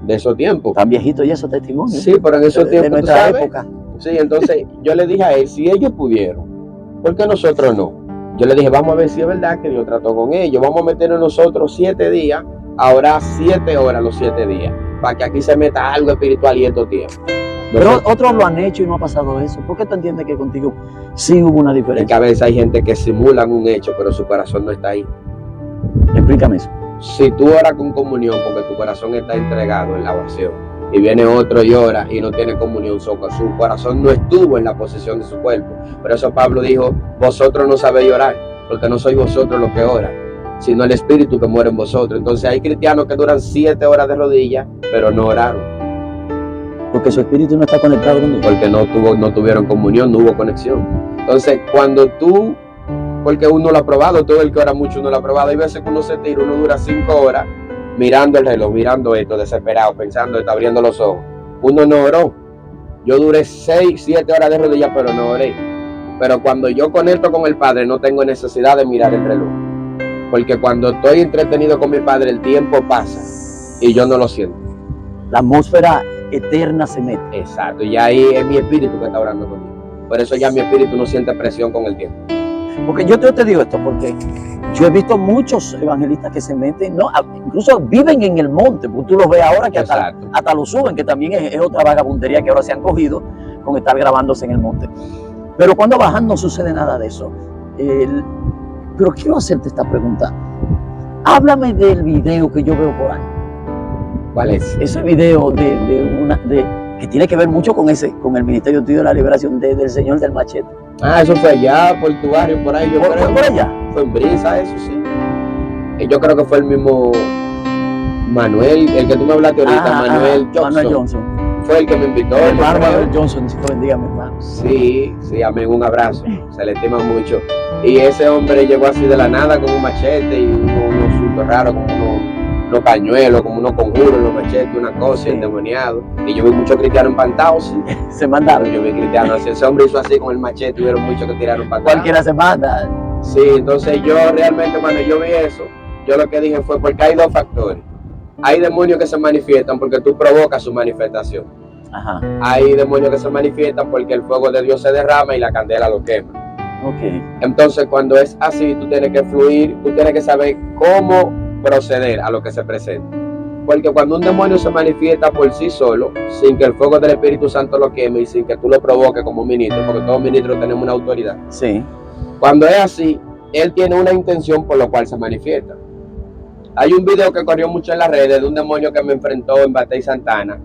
Speaker 1: de esos tiempos.
Speaker 2: Tan viejitos y esos testimonios.
Speaker 1: Sí, pero en esos tiempos,
Speaker 2: de nuestra
Speaker 1: ¿tú sabes?
Speaker 2: época.
Speaker 1: Sí, entonces yo le dije a él, si ellos pudieron, ¿por qué nosotros no? Yo le dije, vamos a ver si es verdad que Dios trató con ellos, vamos a meternos nosotros 7 días, a orar 7 horas los 7 días, para que aquí se meta algo espiritual y estos tiempos.
Speaker 2: Pero otros lo han hecho y no ha pasado eso. ¿Por qué tú entiendes que contigo sí hubo una diferencia?
Speaker 1: Es que a veces hay gente que simulan un hecho, pero su corazón no está ahí.
Speaker 2: Explícame eso.
Speaker 1: Si tú oras con comunión, porque tu corazón está entregado en la oración, y viene otro y ora y no tiene comunión, su corazón no estuvo en la posesión de su cuerpo. Por eso Pablo dijo, vosotros no sabéis orar, porque no sois vosotros los que oran, sino el Espíritu que muere en vosotros. Entonces hay cristianos que duran 7 horas de rodillas, pero no oraron.
Speaker 2: Porque su espíritu no está conectado con Dios.
Speaker 1: Porque no tuvieron comunión, no hubo conexión. Entonces cuando tú, porque uno lo ha probado, todo el que ora mucho uno lo ha probado, hay veces que uno se tira, uno dura 5 horas, mirando el reloj, mirando esto, desesperado, pensando, está abriendo los ojos. Uno no oró. Yo duré 6, 7 horas de rodillas, pero no oré. Pero cuando yo conecto con el Padre, no tengo necesidad de mirar el reloj. Porque cuando estoy entretenido con mi Padre, el tiempo pasa y yo no lo siento.
Speaker 2: La atmósfera eterna se mete.
Speaker 1: Exacto, y ahí es mi espíritu que está orando conmigo. Por eso ya mi espíritu no siente presión con el tiempo.
Speaker 2: Porque yo te digo esto, porque yo he visto muchos evangelistas que se meten, no, incluso viven en el monte, porque tú los ves ahora que hasta lo suben, que también es otra vagabundería que ahora se han cogido con estar grabándose en el monte. Pero cuando bajan no sucede nada de eso. Pero quiero hacerte esta pregunta. Háblame del video que yo veo por ahí.
Speaker 1: ¿Cuál es?
Speaker 2: Ese video que tiene que ver mucho con el Ministerio Tuyo de la Liberación del Señor del Machete.
Speaker 1: Ah, eso fue allá, por tu barrio, por ahí.
Speaker 2: ¿Fue por allá?
Speaker 1: Fue en Brisa, eso sí. Yo creo que fue el mismo Manuel, el que tú me hablaste ahorita, Manuel Johnson. Fue el que me invitó.
Speaker 2: Hermano Manuel Johnson, si te bendiga, mi hermano.
Speaker 1: Sí, amigo, un abrazo. Se le estima mucho. Y ese hombre llegó así de la nada con un machete y unos asuntos raros, como unos pañuelos, como unos conjuros, los machetes, una cosa, endemoniado. Y yo vi muchos cristianos empantados, sí.
Speaker 2: Se mandaron.
Speaker 1: Yo vi cristianos así. Ese hombre hizo así con el machete, hubieron muchos que tiraron para acá.
Speaker 2: Cualquiera se manda.
Speaker 1: Sí, entonces yo realmente cuando yo vi eso, yo lo que dije fue porque hay dos factores. Hay demonios que se manifiestan porque tú provocas su manifestación.
Speaker 2: Ajá.
Speaker 1: Hay demonios que se manifiestan porque el fuego de Dios se derrama y la candela lo quema.
Speaker 2: Ok.
Speaker 1: Entonces cuando es así, tú tienes que fluir, tú tienes que saber cómo proceder a lo que se presenta. Porque cuando un demonio se manifiesta por sí solo, sin que el fuego del Espíritu Santo lo queme y sin que tú lo provoques como ministro, porque todos ministros tenemos una autoridad.
Speaker 2: Sí.
Speaker 1: Cuando es así, él tiene una intención por lo cual se manifiesta. Hay un video que corrió mucho en las redes de un demonio que me enfrentó en Batey Santana,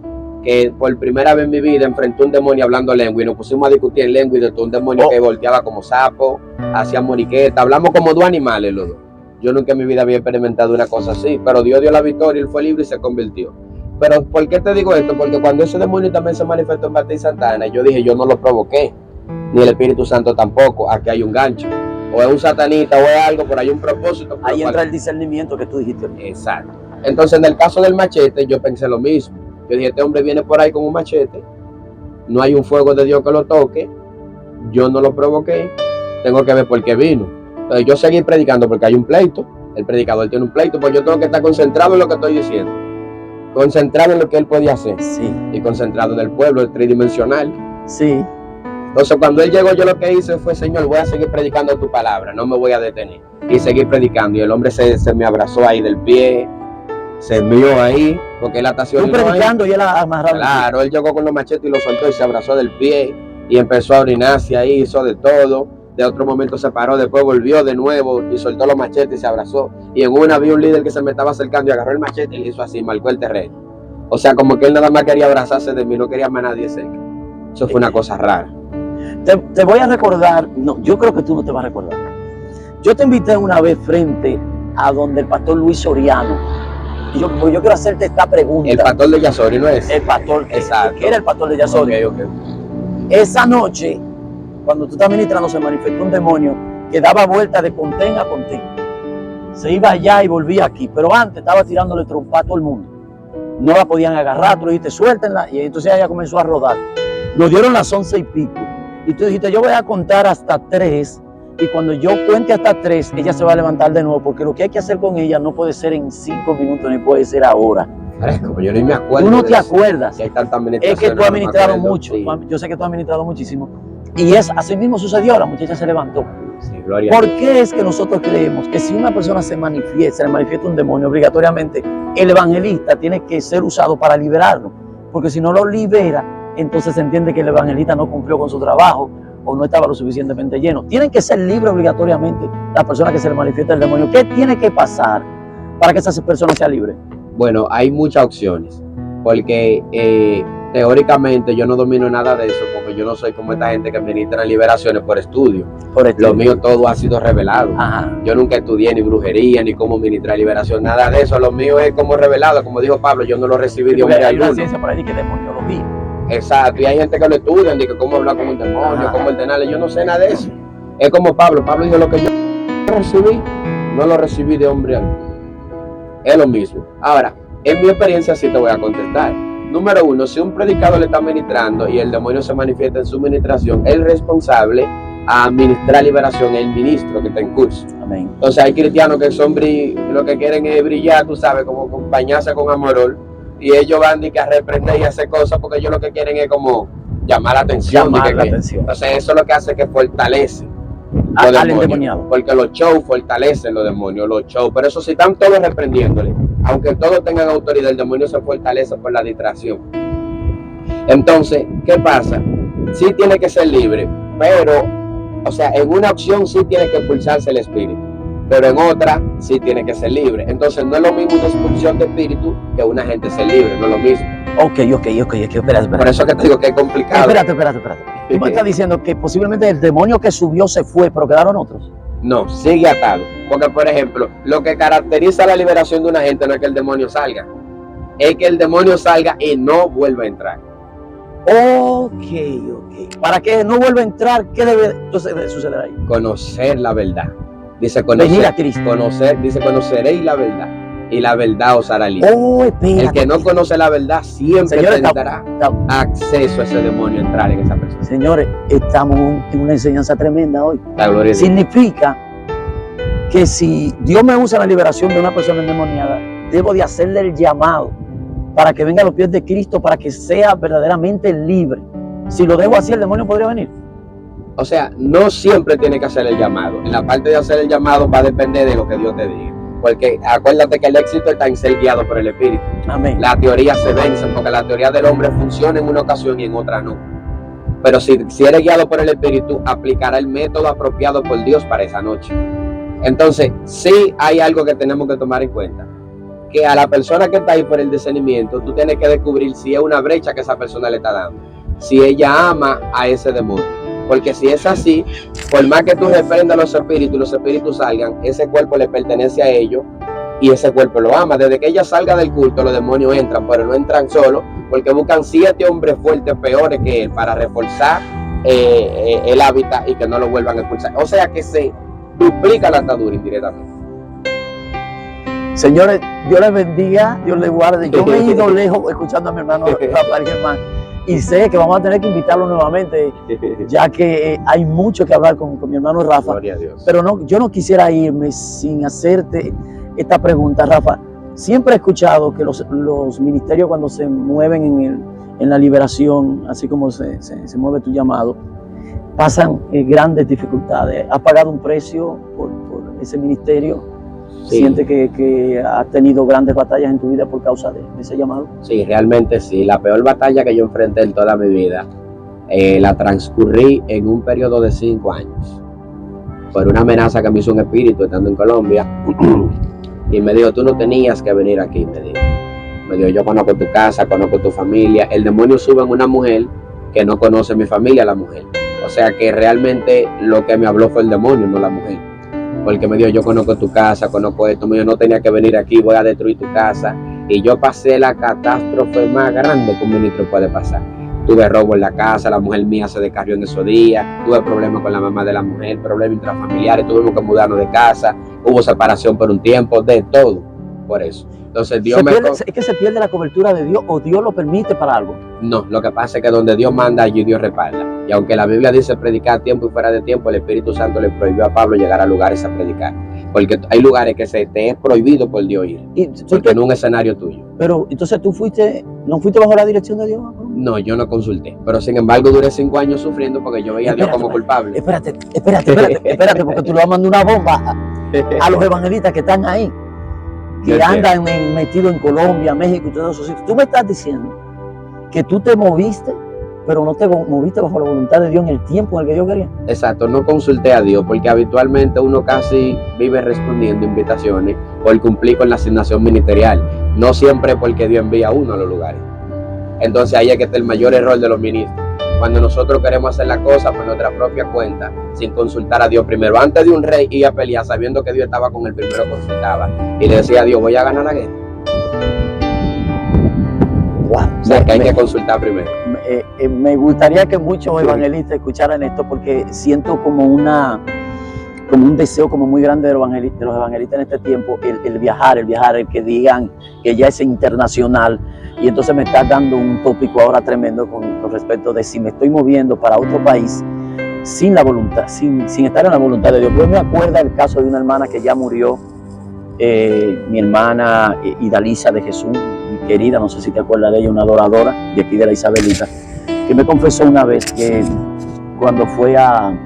Speaker 1: que por primera vez en mi vida enfrentó a un demonio hablando lengua y nos pusimos a discutir en lengua y de todo un demonio que volteaba como sapo, hacía moriqueta, hablamos como dos animales los dos. Yo nunca en mi vida había experimentado una cosa así, pero Dios dio la victoria, él fue libre y se convirtió. Pero ¿por qué te digo esto? Porque cuando ese demonio también se manifestó en Batey Santana, yo dije, yo no lo provoqué, ni el Espíritu Santo tampoco, aquí hay un gancho. O es un satanista o es algo, pero hay un propósito.
Speaker 2: Ahí entra el discernimiento que tú dijiste.
Speaker 1: Exacto. Entonces en el caso del machete yo pensé lo mismo. Yo dije, este hombre viene por ahí con un machete, no hay un fuego de Dios que lo toque, yo no lo provoqué, tengo que ver por qué vino. Entonces yo seguí predicando porque hay un pleito, el predicador tiene un pleito, pues yo tengo que estar concentrado en lo que estoy diciendo, concentrado en lo que él podía hacer,
Speaker 2: sí,
Speaker 1: y concentrado en el pueblo, el tridimensional.
Speaker 2: Sí.
Speaker 1: Entonces cuando él llegó, yo lo que hice fue, Señor, voy a seguir predicando tu palabra, no me voy a detener. Y seguí predicando, y el hombre se me abrazó ahí del pie, se mió ahí, porque él estacionó.
Speaker 2: Tú predicando y él amarrado.
Speaker 1: Claro, él llegó con los machetes y lo soltó y se abrazó del pie, y empezó a orinarse ahí, hizo de todo. De otro momento se paró, después volvió de nuevo y soltó los machetes y se abrazó. Y en una vi un líder que se me estaba acercando y agarró el machete y le hizo así, marcó el terreno. O sea, como que él nada más quería abrazarse de mí, no quería más nadie cerca. Eso fue una cosa rara.
Speaker 2: Te voy a recordar, no, yo creo que tú no te vas a recordar. Yo te invité una vez frente a donde el pastor Luis Soriano. Y yo quiero hacerte esta pregunta.
Speaker 1: El pastor de Yasori, ¿no es?
Speaker 2: El pastor,
Speaker 1: exacto.
Speaker 2: Que era el pastor de Yasori.
Speaker 1: Okay.
Speaker 2: Esa noche, cuando tú estás ministrando, se manifestó un demonio que daba vuelta de contén a contén. Se iba allá y volvía aquí, pero antes estaba tirándole trompa a todo el mundo. No la podían agarrar, tú le dijiste, suéltenla, y entonces ella comenzó a rodar. Nos dieron las 11 y pico, y tú dijiste, yo voy a contar hasta 3, y cuando yo cuente hasta 3, ella se va a levantar de nuevo, porque lo que hay que hacer con ella no puede ser en 5 minutos, ni puede ser ahora.
Speaker 1: Como yo ni me acuerdo.
Speaker 2: Tú no te acuerdas.
Speaker 1: Si hay tanta
Speaker 2: es que tú has ministrado mucho,
Speaker 1: sí.
Speaker 2: Yo sé que tú has ministrado muchísimo. Y así mismo sucedió, la muchacha se levantó.
Speaker 1: Sí, gloria.
Speaker 2: ¿Por qué es que nosotros creemos que si una persona se le manifiesta un demonio, obligatoriamente el evangelista tiene que ser usado para liberarlo? Porque si no lo libera, entonces se entiende que el evangelista no cumplió con su trabajo o no estaba lo suficientemente lleno. Tienen que ser libres obligatoriamente las personas que se le manifiesta el demonio. ¿Qué tiene que pasar para que esas personas sean libres? Bueno, hay muchas opciones, porque teóricamente yo no domino nada de eso, porque yo no soy como esta gente que ministra liberaciones por estudio. Lo mío todo ha sido revelado. Ajá. Yo nunca estudié ni brujería, ni cómo ministrar liberación, nada de eso. Lo mío es como revelado, como dijo Pablo, yo no lo recibí de hombre alguno. Hay una ciencia por ahí que es demoniología. Exacto, y hay gente que lo estudia, que cómo hablar con un demonio, cómo ordenarle, yo no sé nada de eso. Es como Pablo dijo, lo que yo recibí, no lo recibí de hombre alguno. Es lo mismo. Ahora, en mi experiencia sí te voy a contestar. Número 1, si un predicador le está ministrando y el demonio se manifiesta en su ministración, el responsable a administrar liberación es el ministro que está en curso. Amén. Entonces hay cristianos que son lo que quieren es brillar, tú sabes, como acompañarse con amor, y ellos van a reprender y hacer cosas porque ellos lo que quieren es como llamar la atención. Entonces eso es lo que hace que fortalece al endemoniado. Porque los shows fortalecen los demonios, pero eso sí están todos reprendiéndole. Aunque todos tengan autoridad, el demonio se fortalece por la distracción. Entonces, ¿qué pasa? Sí tiene que ser libre, pero, o sea, en una opción sí tiene que expulsarse el espíritu, pero en otra sí tiene que ser libre. Entonces, no es lo mismo una expulsión de espíritu que una gente ser libre, no es lo mismo. Ok, espera. Por eso que te digo que es complicado. Espérate. Tú me estás diciendo que posiblemente el demonio que subió se fue, pero quedaron otros. No, sigue atado. Porque, por ejemplo, lo que caracteriza la liberación de una gente no es que el demonio salga, es que el demonio salga y no vuelva a entrar. Ok. Para que no vuelva a entrar, ¿qué debe entonces suceder ahí? Conocer la verdad. Dice venir a Cristo. Conoceréis la verdad, y la verdad os hará libre. El que no conoce la verdad siempre tendrá acceso a ese demonio a entrar en esa persona. Señores, estamos en una enseñanza tremenda hoy. Significa que si Dios me usa en la liberación de una persona endemoniada, debo de hacerle el llamado para que venga a los pies de Cristo, para que sea verdaderamente libre. Si lo dejo así, el demonio podría venir.
Speaker 1: O sea, no siempre tiene que hacer el llamado. En la parte de hacer el llamado va a depender de lo que Dios te diga. Porque acuérdate que el éxito está en ser guiado por el Espíritu.
Speaker 2: Amén.
Speaker 1: La teoría se vence porque la teoría del hombre funciona en una ocasión y en otra no. Pero si eres guiado por el Espíritu, aplicará el método apropiado por Dios para esa noche. Entonces, sí hay algo que tenemos que tomar en cuenta. Que a la persona que está ahí por el discernimiento, tú tienes que descubrir si es una brecha que esa persona le está dando. Si ella ama a ese demonio. Porque si es así, por más que tú reprendas los espíritus salgan, ese cuerpo le pertenece a ellos y ese cuerpo lo ama. Desde que ella salga del culto, los demonios entran, pero no entran solos, porque buscan 7 hombres fuertes peores que él para reforzar el hábitat y que no lo vuelvan a expulsar. O sea que se duplica la atadura indirectamente.
Speaker 2: Señores, Dios les bendiga, Dios les guarde. Yo me he ido lejos escuchando a mi hermano Rafael Germán y sé que vamos a tener que invitarlo nuevamente, ya que hay mucho que hablar con mi hermano Rafa.
Speaker 1: Gloria a Dios.
Speaker 2: Pero no, yo no quisiera irme sin hacerte esta pregunta, Rafa. Siempre he escuchado que los ministerios, cuando se mueven en la liberación, así como se mueve tu llamado, pasan grandes dificultades. ¿Has pagado un precio por ese ministerio? Sí. ¿Sientes que has tenido grandes batallas en tu vida por causa de ese llamado?
Speaker 1: Sí, realmente sí. La peor batalla que yo enfrenté en toda mi vida la transcurrí en un periodo de 5 años. Por una amenaza que me hizo un espíritu estando en Colombia. Y me dijo, tú no tenías que venir aquí, me dijo, yo conozco tu casa, conozco tu familia. El demonio sube en una mujer que no conoce mi familia, la mujer. O sea que realmente lo que me habló fue el demonio, no la mujer. Porque me dijo, yo conozco tu casa, conozco esto, me dijo, no tenía que venir aquí, voy a destruir tu casa. Y yo pasé la catástrofe más grande que un ministro puede pasar. Tuve robo en la casa, la mujer mía se descarrió en esos días, tuve problemas con la mamá de la mujer, problemas intrafamiliares, tuvimos que mudarnos de casa, hubo separación por un tiempo, de todo, por eso. Entonces Dios
Speaker 2: ¿Es que se pierde la cobertura de Dios o Dios lo permite para algo?
Speaker 1: No, lo que pasa es que donde Dios manda, allí Dios respalda. Y aunque la Biblia dice predicar a tiempo y fuera de tiempo, el Espíritu Santo le prohibió a Pablo llegar a lugares a predicar. Porque hay lugares que se te es prohibido por Dios ir, porque no es un escenario tuyo.
Speaker 2: Pero entonces tú no fuiste bajo la dirección de Dios.
Speaker 1: No, yo no consulté, pero sin embargo duré 5 años sufriendo porque yo veía a Dios como culpable.
Speaker 2: Espérate, porque tú le vas a mandar una bomba a los evangelistas que están ahí, que andan metidos en Colombia, México y todos esos sitios. Tú me estás diciendo que tú te moviste, pero no te moviste bajo la voluntad de Dios en el tiempo en el que Dios quería.
Speaker 1: Exacto, no consulté a Dios porque habitualmente uno casi vive respondiendo invitaciones por cumplir con la asignación ministerial, no siempre porque Dios envía a uno a los lugares. Entonces ahí es que está el mayor error de los ministros, cuando nosotros queremos hacer la cosa por nuestra propia cuenta, sin consultar a Dios primero. Antes de un rey ir a pelear sabiendo que Dios estaba con él, primero consultaba y le decía a Dios, voy a ganar la guerra. Wow. O sea, que hay que consultar primero.
Speaker 2: Me gustaría que muchos evangelistas escucharan esto, porque siento como un deseo como muy grande de los evangelistas en este tiempo, el viajar, el que digan que ya es internacional. Y entonces me está dando un tópico ahora tremendo con respecto de si me estoy moviendo para otro país sin la voluntad, sin estar en la voluntad de Dios. Pues me acuerda el caso de una hermana que ya murió, mi hermana Idalisa de Jesús, mi querida, no sé si te acuerdas de ella, una adoradora de aquí de la Isabelita, que me confesó una vez que cuando fue a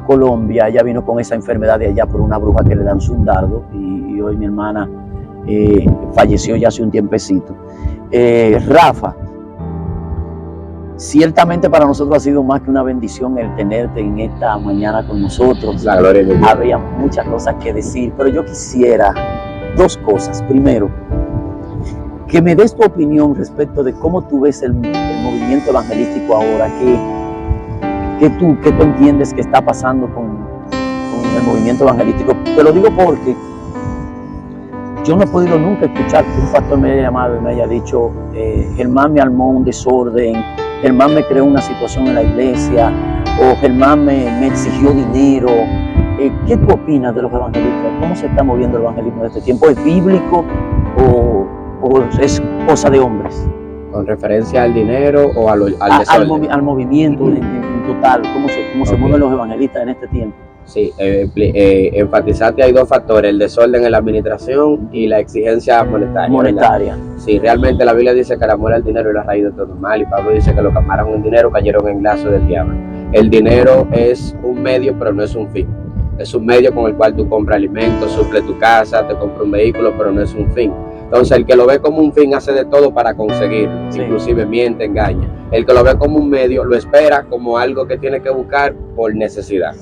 Speaker 2: Colombia, ella vino con esa enfermedad de allá por una bruja que le lanzó un dardo, y hoy mi hermana falleció ya hace un tiempecito. Rafa, ciertamente para nosotros ha sido más que una bendición el tenerte en esta mañana con nosotros.
Speaker 1: La gloria de Dios.
Speaker 2: Habría muchas cosas que decir, pero yo quisiera 2 cosas. Primero, que me des tu opinión respecto de cómo tú ves el movimiento evangelístico ahora, que tú entiendes que está pasando con el movimiento evangelístico. Te lo digo porque yo no he podido nunca escuchar que un pastor me haya llamado y me haya dicho, Germán me armó un desorden, Germán me creó una situación en la iglesia, o Germán me exigió dinero. ¿Qué tú opinas de los evangelistas? ¿Cómo se está moviendo el evangelismo de este tiempo? ¿Es bíblico o es cosa de hombres?
Speaker 1: ¿Con referencia al dinero o al desorden?
Speaker 2: Al movimiento en total, ¿cómo se mueven los evangelistas en este tiempo?
Speaker 1: Sí, enfatizaste hay dos factores, el desorden en la administración y la exigencia monetaria. Sí, realmente la Biblia dice que el amor al dinero es la raíz de todo mal, y Pablo dice que los que amaron el dinero cayeron en lazo del diablo. El dinero es un medio, pero no es un fin. Es un medio con el cual tú compras alimentos, suples tu casa, te compras un vehículo, pero no es un fin. Entonces el que lo ve como un fin hace de todo para conseguirlo, sí. Inclusive miente, engaña. El que lo ve como un medio lo espera como algo que tiene que buscar por necesidad.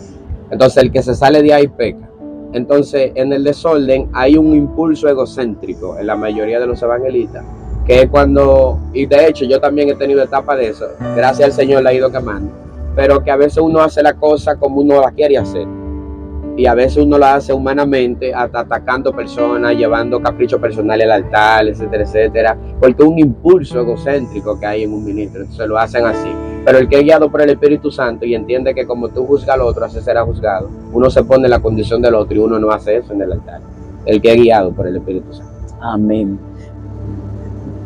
Speaker 1: Entonces el que se sale de ahí peca. Entonces en el desorden hay un impulso egocéntrico en la mayoría de los evangelistas, que es cuando, y de hecho yo también he tenido etapas de eso, gracias al Señor la he ido quemando, pero que a veces uno hace la cosa como uno la quiere hacer, y a veces uno la hace humanamente, hasta atacando personas, llevando caprichos personales al altar, etcétera, etcétera, porque es un impulso egocéntrico que hay en un ministro, entonces lo hacen así. Pero el que es guiado por el Espíritu Santo y entiende que como tú juzgas al otro, así será juzgado, uno se pone en la condición del otro y uno no hace eso en el altar. El que es guiado por el Espíritu Santo.
Speaker 2: Amén.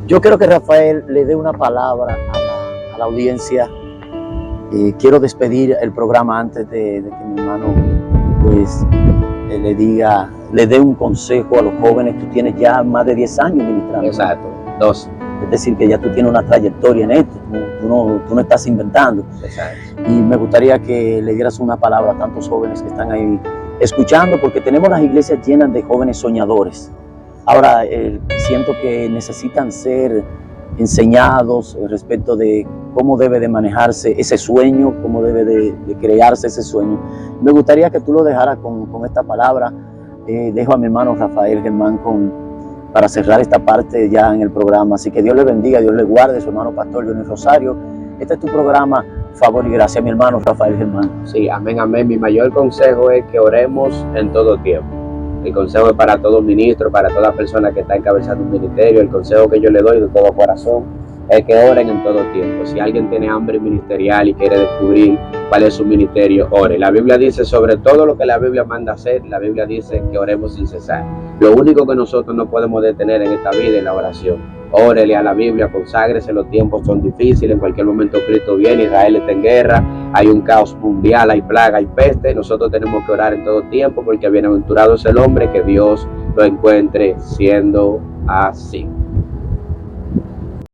Speaker 2: Yo quiero que Rafael le dé una palabra a la audiencia. Quiero despedir el programa antes de que mi hermano pues le dé un consejo a los jóvenes. Tú tienes ya más de 10 años ministrando.
Speaker 1: Exacto, 12.
Speaker 2: Es decir, que ya tú tienes una trayectoria en esto, tú no estás inventando.
Speaker 1: Exacto.
Speaker 2: Y me gustaría que le dieras una palabra a tantos jóvenes que están ahí escuchando, porque tenemos las iglesias llenas de jóvenes soñadores. Ahora, siento que necesitan ser enseñados respecto de cómo debe de manejarse ese sueño, cómo debe de crearse ese sueño. Me gustaría que tú lo dejaras con esta palabra. Dejo a mi hermano Rafael Germán para cerrar esta parte ya en el programa. Así que Dios le bendiga, Dios le guarde, su hermano pastor Johnny Rosario. Este es tu programa Favor y Gracia, mi hermano Rafael Germán.
Speaker 1: Sí, amén, amén. Mi mayor consejo es que oremos en todo tiempo. El consejo es para todo ministro, para toda persona que está encabezando un ministerio. El consejo que yo le doy de todo corazón es que oren en todo tiempo. Si alguien tiene hambre ministerial y quiere descubrir cuál es su ministerio, ore. La Biblia dice sobre todo lo que la Biblia manda hacer, la Biblia dice que oremos sin cesar. Lo único que nosotros no podemos detener en esta vida es la oración. Órele a la Biblia, conságrese, los tiempos son difíciles, en cualquier momento Cristo viene, Israel está en guerra, hay un caos mundial, hay plaga, hay peste. Nosotros tenemos que orar en todo tiempo, porque bienaventurado es el hombre que Dios lo encuentre siendo así.